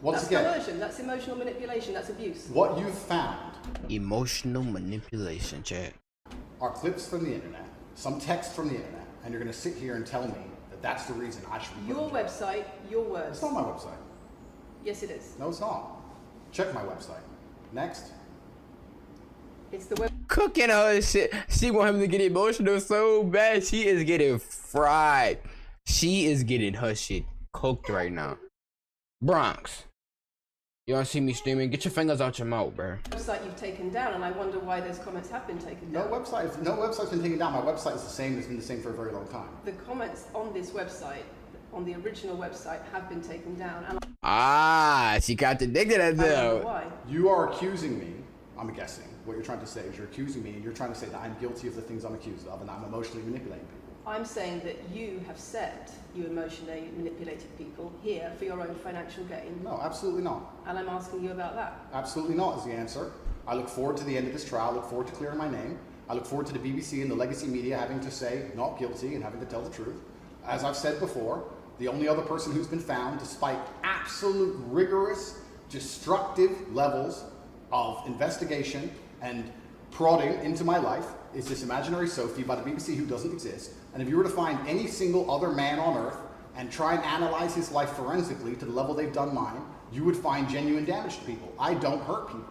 Once That's again, coercion, that's emotional manipulation, that's abuse. what you've found Emotional manipulation, Chad. are clips from the internet, some text from the internet, and you're going to sit here and tell me that that's the reason I should be put Your in jail. website, your words. It's not my website. Yes, it is. No, it's not. Check my website. Next. It's the web. Cooking her shit. She want him to get emotional so bad. She is getting fried. She is getting her shit cooked right now. Bronx. You don't see me streaming? Get your fingers out your mouth, bro. Website you've taken down, and I wonder why those comments have been taken No down. website's been taken down. My website is the same. It's been the same for a very long time. The comments on this website, on the original website, have been taken down, and Ah, she contradicted I wonder herself. why. You are accusing me, I'm guessing, what you're trying to say is you're accusing me and you're trying to say that I'm guilty of the things I'm accused of and I'm emotionally manipulating people. I'm saying that you have said you emotionally manipulated people here for your own financial gain, No, absolutely not. and I'm asking you about that. Absolutely not is the answer. I look forward to the end of this trial. I look forward to clearing my name. I look forward to the BBC and the legacy media having to say not guilty and having to tell the truth. As I've said before, the only other person who's been found, despite absolute rigorous, destructive levels of investigation and prodding into my life, is this imaginary Sophie by the BBC who doesn't exist. And if you were to find any single other man on earth and try and analyze his life forensically to the level they've done mine, you would find genuine damage to people. I don't hurt people.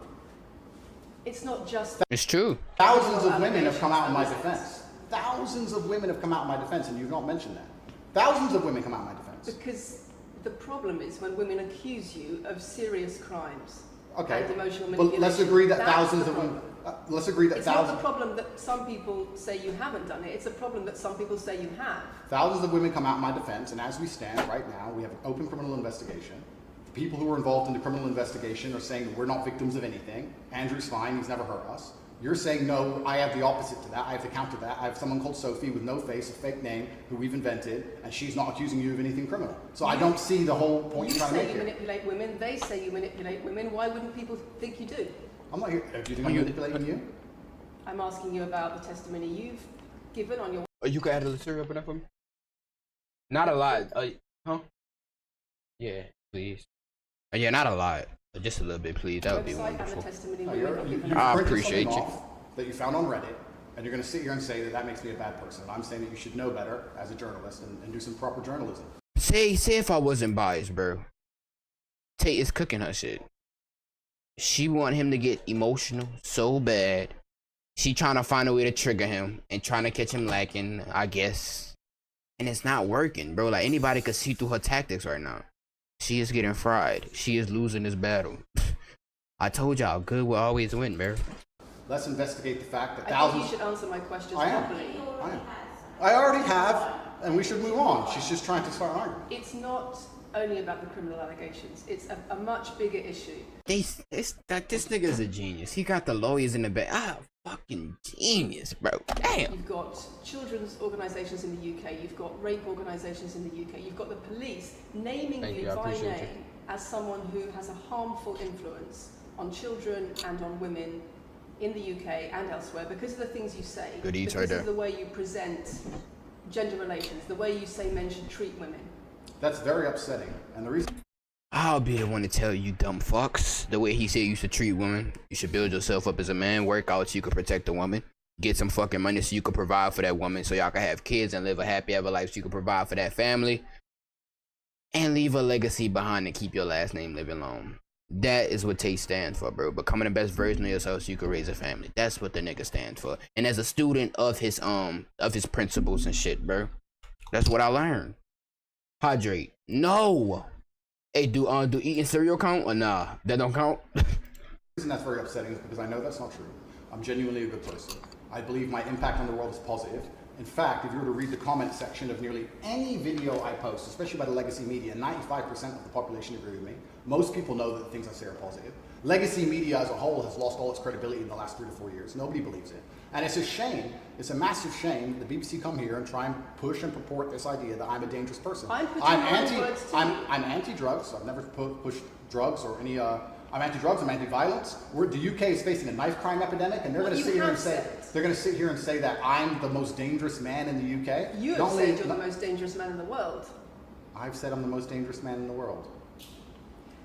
It's not just It's true. Thousands of women have come out in my defense. Thousands of women have come out in my defense, and you've not mentioned that. Thousands of women come out in my defense. because the problem is when women accuse you of serious crimes Okay, and emotional but manipulation. let's agree that That's thousands the of women. problem. Let's agree that It's not the thousands. problem that some people say you haven't done it. It's a problem that some people say you have. Thousands of women come out in my defense, and as we stand right now, we have an open criminal investigation. The people who are involved in the criminal investigation are saying that we're not victims of anything. Andrew's fine, he's never hurt us. You're saying, no, I have the opposite to that. I have to counter that. I have someone called Sophie with no face, a fake name, who we've invented, and she's not accusing you of anything criminal. So I don't see the whole point You you're trying to say make you here. manipulate women. They say you manipulate women. Why wouldn't people think you do? I'm not here. Do you think I'm manipulating you? I'm asking you about the testimony you've given on your Oh, you can add a little syrup in that for me? Not a lot. Huh? Yeah, please. Yeah, not a lot. Just a little bit, please. That would be website and the wonderful. testimony No, women have given. you've I printed appreciate something you. off that you found on Reddit, and you're going to sit here and say that that makes me a bad person. I'm saying that you should know better as a journalist and do some proper journalism. Say if I wasn't biased, bro. Tate is cooking her shit. She want him to get emotional so bad. She trying to find a way to trigger him and trying to catch him lacking, I guess. And it's not working, bro. Like, anybody could see through her tactics right now. She is getting fried. She is losing this battle. I told y'all, good will always win, bro. Let's investigate the fact that I thousands. think you should answer my questions I am. properly. I am. I already have, and we should move on. She's just trying to start an argument. It's not only about the criminal allegations. It's a much bigger issue. This nigga's a genius. He got the lawyers in the back. Fucking genius, bro. Damn. You've got children's organisations in the UK. You've got rape organisations in the UK. You've got the police naming Thank you you, I by appreciate name as someone who has a harmful influence on children and on women in the UK and elsewhere because of the things you say. Good eats because right of there. the way you present gender relations, the way you say men should treat women. That's very upsetting, and the reason. I'll be the one to tell you, dumb fucks. The way he said you should treat women. You should build yourself up as a man, work out so you can protect a woman, get some fucking money so you can provide for that woman, so y'all can have kids and live a happy ever life so you can provide for that family, and leave a legacy behind and keep your last name living long. That is what Tate stands for, bro. Becoming the best version of yourself so you can raise a family. That's what the nigga stands for. And as a student of his principles and shit, bro, that's what I learned. Hydrate. No. Hey, do eating cereal count or nah? That don't count. The reason that's very upsetting is because I know that's not true. I'm genuinely a good person. I believe my impact on the world is positive. In fact, if you were to read the comment section of nearly any video I post, especially by the legacy media, 95% of the population agree with me. Most people know that the things I say are positive. Legacy media as a whole has lost all its credibility in the last 3 to 4 years. Nobody believes it. And it's a shame, it's a massive shame that the BBC come here and try and push and purport this idea that I'm a dangerous person. I'm putting my own words to you. I'm anti-drugs. I've never pushed drugs or any. I'm anti-drugs. I'm anti-violence. The UK is facing a knife crime epidemic, and they're going to sit here and say that I'm the most dangerous man in the UK. You have said you're the most dangerous man in the world. I've said I'm the most dangerous man in the world.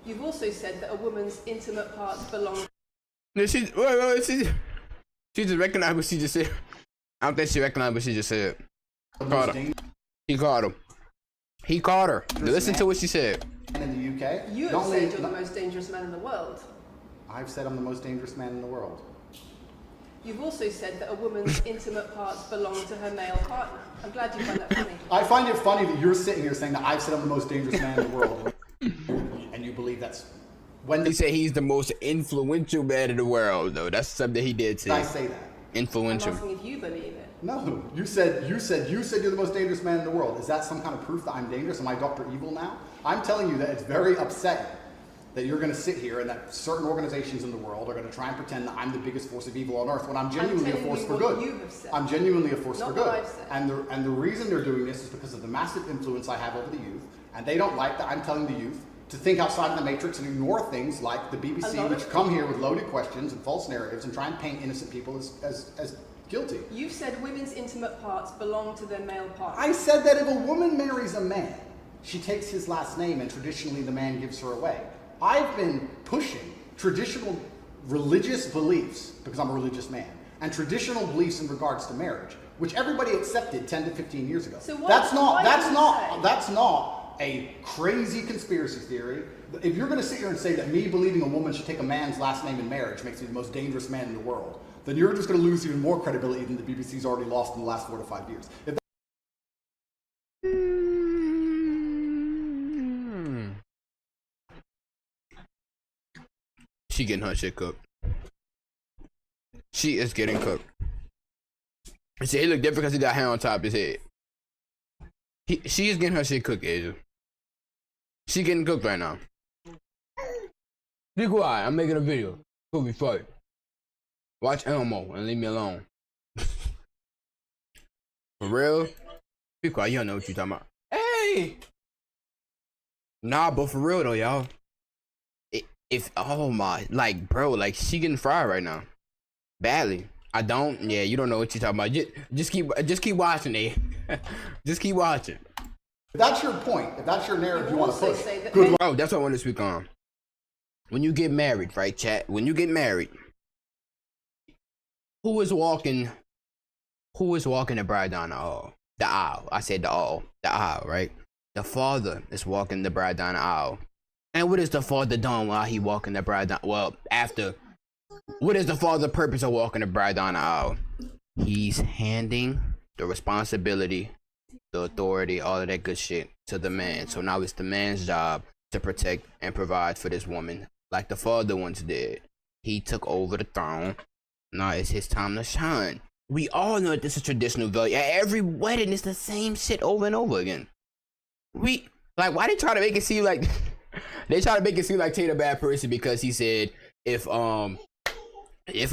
You've also said that a woman's intimate parts belong. No, she just recognized what she just said. I don't think she recognized what she just said. Caught her. He caught him. He caught her. Listen to what she said. In the UK, You have said you're the most dangerous man in the world. I've said I'm the most dangerous man in the world. You've also said that a woman's intimate parts belong to her male partner. I'm glad you find that funny. I find it funny that you're sitting here saying that I've said I'm the most dangerous man in the world, and you believe that's when He said he's the most influential man in the world, though. That's something he did say. I say that. I'm Influential. asking if you believe it. No, you said you're the most dangerous man in the world. Is that some kind of proof that I'm dangerous? Am I Dr. Evil now? I'm telling you that it's very upsetting that you're going to sit here and that certain organizations in the world are going to try and pretend that I'm the biggest force of evil on earth when I'm genuinely a force for good. You have said. I'm genuinely a force Not for what good. I've said. And the reason they're doing this is because of the massive influence I have over the youth, and they don't like that I'm telling the youth to think outside the matrix and ignore things like the BBC, which come here with loaded questions and false narratives and try and paint innocent people as guilty. You've said women's intimate parts belong to their male partner. I said that if a woman marries a man, she takes his last name and traditionally the man gives her away. I've been pushing traditional religious beliefs, because I'm a religious man, and traditional beliefs in regards to marriage, which everybody accepted 10 to 15 years ago. So That's not a crazy conspiracy theory. If you're going to sit here and say that me believing a woman should take a man's last name in marriage makes me the most dangerous man in the world, then you're just going to lose even more credibility than the BBC's already lost in the last 4 to 5 years. She getting her shit cooked. She is getting cooked. See, he look different because he got hair on top of his head. She is getting her shit cooked, Asia. She getting cooked right now. Be quiet, I'm making a video. Could be funny. Watch Elmo and leave me alone. For real? Be quiet, you don't know what you talking about. Hey! Nah, but for real though, y'all. Oh my, like, bro, like, she getting fried right now. Badly. I don't, yeah, you don't know what you're talking about. Just keep watching it. Just keep watching. If that's your point, if that's your narrative you want to push, good luck. Oh, that's what I want to speak on. When you get married, right, chat? When you get married, who is walking the bride down the aisle? The aisle. I said the aisle, right? The father is walking the bride down the aisle. And what is the father doing while he walking the bride down? Well, after. What is the father's purpose of walking the bride down the aisle? He's handing the responsibility, the authority, all of that good shit to the man. So now it's the man's job to protect and provide for this woman, like the father once did. He took over the throne. Now it's his time to shine. We all know that this is traditional value. At every wedding, it's the same shit over and over again. Why they try to make it seem like they try to make it seem like Tate a bad person because he said if a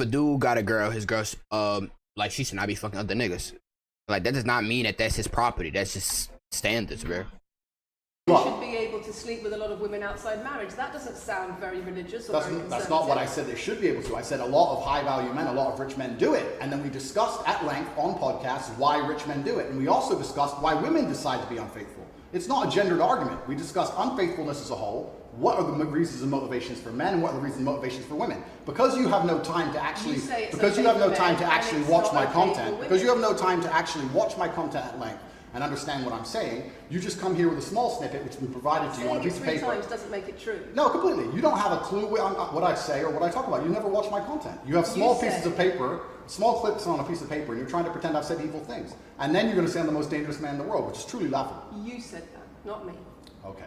dude got a girl, his girl like she should not be fucking other niggas. Like that does not mean that that's his property. That's just standards, bro. You should be able to sleep with a lot of women outside marriage. That doesn't sound very religious or very conservative. That's not what I said they should be able to. I said a lot of high-value men, a lot of rich men do it. And then we discussed at length on podcasts why rich men do it. And we also discussed why women decide to be unfaithful. It's not a gendered argument. We discussed unfaithfulness as a whole. What are the reasons and motivations for men and what are the reasons and motivations for women? Because you have no time to actually watch my content. Because you have no time to actually watch my content at length and understand what I'm saying, you just come here with a small snippet which has been provided to you on a piece of paper. 3 times doesn't make it true. No, completely. You don't have a clue what I say or what I talk about. You never watch my content. You have small pieces of paper, small clips on a piece of paper, and you're trying to pretend I've said evil things. And then you're going to say I'm the most dangerous man in the world, which is truly laughable. You said that, not me. Okay.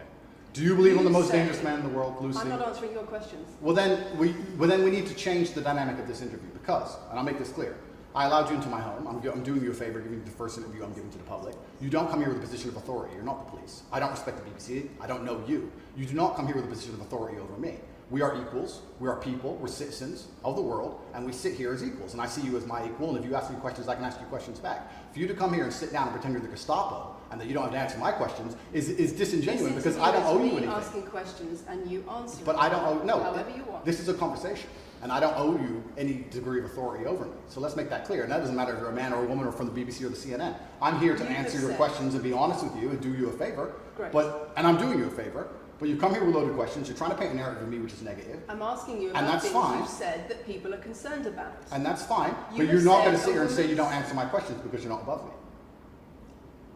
Do you believe I'm the most dangerous man in the world, Lucy? I'm not answering your questions. Well, then we need to change the dynamic of this interview because, and I'll make this clear, I allowed you into my home. I'm doing you a favor, giving you the first interview I'm giving to the public. You don't come here with a position of authority. You're not the police. I don't respect the BBC. I don't know you. You do not come here with a position of authority over me. We are equals. We are people. We're citizens of the world, and we sit here as equals. And I see you as my equal, and if you ask me questions, I can ask you questions back. For you to come here and sit down and pretend you're the Gestapo, and that you don't have to answer my questions, is disingenuous because I don't owe you anything. Asking questions and you answer. But I don't owe, no. However you want. This is a conversation, and I don't owe you any degree of authority over me. So let's make that clear. And that doesn't matter if you're a man or a woman or from the BBC or the CNN. I'm here to answer your questions and be honest with you and do you a favor. Great. And I'm doing you a favor. But you come here with loaded questions. You're trying to paint a narrative of me which is negative. I'm asking you And about that's things fine. you've said that people are concerned about. And that's fine. You But have you're not said going to sit a here and say you woman's- don't answer my questions because you're not above me.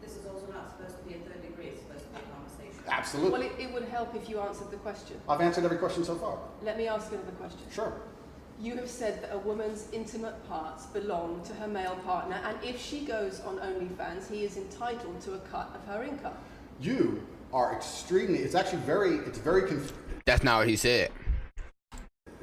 This is also not supposed to be a third degree, it's supposed to be a conversation. Absolutely. Well, it would help if you answered the question. I've answered every question so far. Let me ask another question. Sure. You have said that a woman's intimate parts belong to her male partner, and if she goes on OnlyFans, he is entitled to a cut of her income. You are extremely, it's very That's not what he said.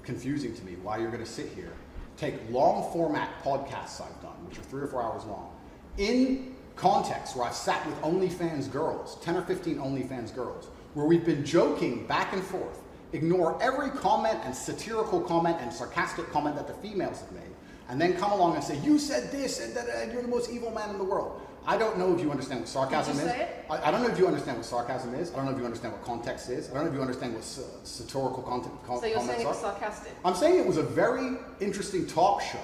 confusing to me why you're going to sit here, take long format podcasts I've done, which are 3 or 4 hours long, in context where I've sat with OnlyFans girls, 10 or 15 OnlyFans girls, where we've been joking back and forth, ignore every comment and satirical comment and sarcastic comment that the females have made, and then come along and say, you said this and that, and you're the most evil man in the world. I don't know if you understand what sarcasm Did you is. say it? I don't know if you understand what sarcasm is. I don't know if you understand what context is. I don't know if you understand what satirical content So you're comments saying it are. was sarcastic? I'm saying it was a very interesting talk show.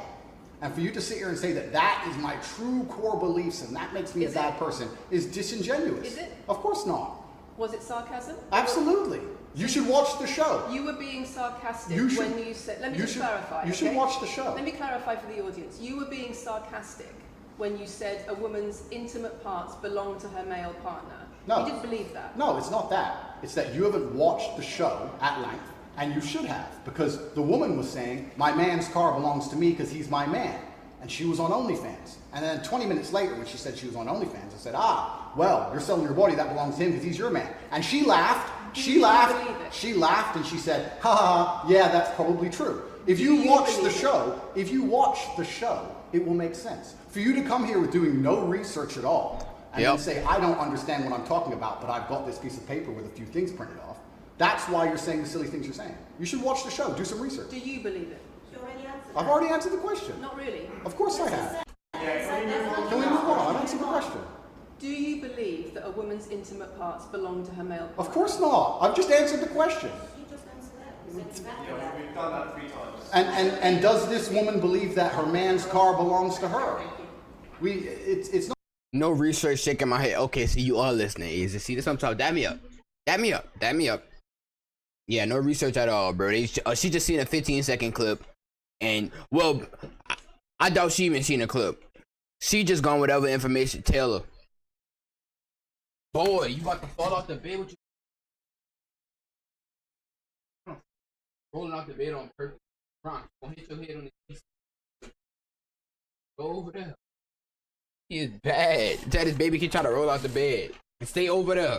And for you to sit here and say that that is my true core beliefs and that makes me Is a bad it? person is disingenuous. Is it? Of course not. Was it sarcasm? Absolutely. You should watch the show. You were being sarcastic You should- when you said. Let me you just should- clarify. you should okay? watch the show. Let me clarify for the audience. You were being sarcastic when you said a woman's intimate parts belong to her male partner. No. You didn't believe that. No, it's not that. It's that you haven't watched the show at length, and you should have, because the woman was saying, my man's car belongs to me because he's my man. And she was on OnlyFans. And then 20 minutes later, when she said she was on OnlyFans, I said, well, you're selling your body, that belongs to him because he's your man. And she laughed, Do she you laughed, believe it? she laughed, and she said, ha ha, ha, yeah, that's probably true. If Do you you watch the believe it? show, it will make sense. For you to come here with doing no research at all, and then Yep. say, I don't understand what I'm talking about, but I've got this piece of paper with a few things printed off, that's why you're saying the silly things you're saying. You should watch the show, do some research. Do you believe it? You already answered I've that. already answered the question. Not really. Of course I have. Can Can we move on? I've answered the question. Do you believe that a woman's intimate parts belong to her male partner? Of course not. I've just answered the question. You just answered that. You said exactly that. We've done that 3 times. And does this woman believe that her man's car belongs to her? It's not. No research shaking my head. Okay, so you are listening. Is it? See this? I'm talking. Dab me up. Dab me up. Dab me up. Yeah, no research at all, bro. She just seen a 15-second clip, and well, I doubt she even seen a clip. She just gone whatever information tell her. Boy, you about to fall off the bed with you rolling off the bed on purpose. Ron, gonna hit your head on the piece. Go over there. He is bad. That his baby can try to roll out the bed and stay over there.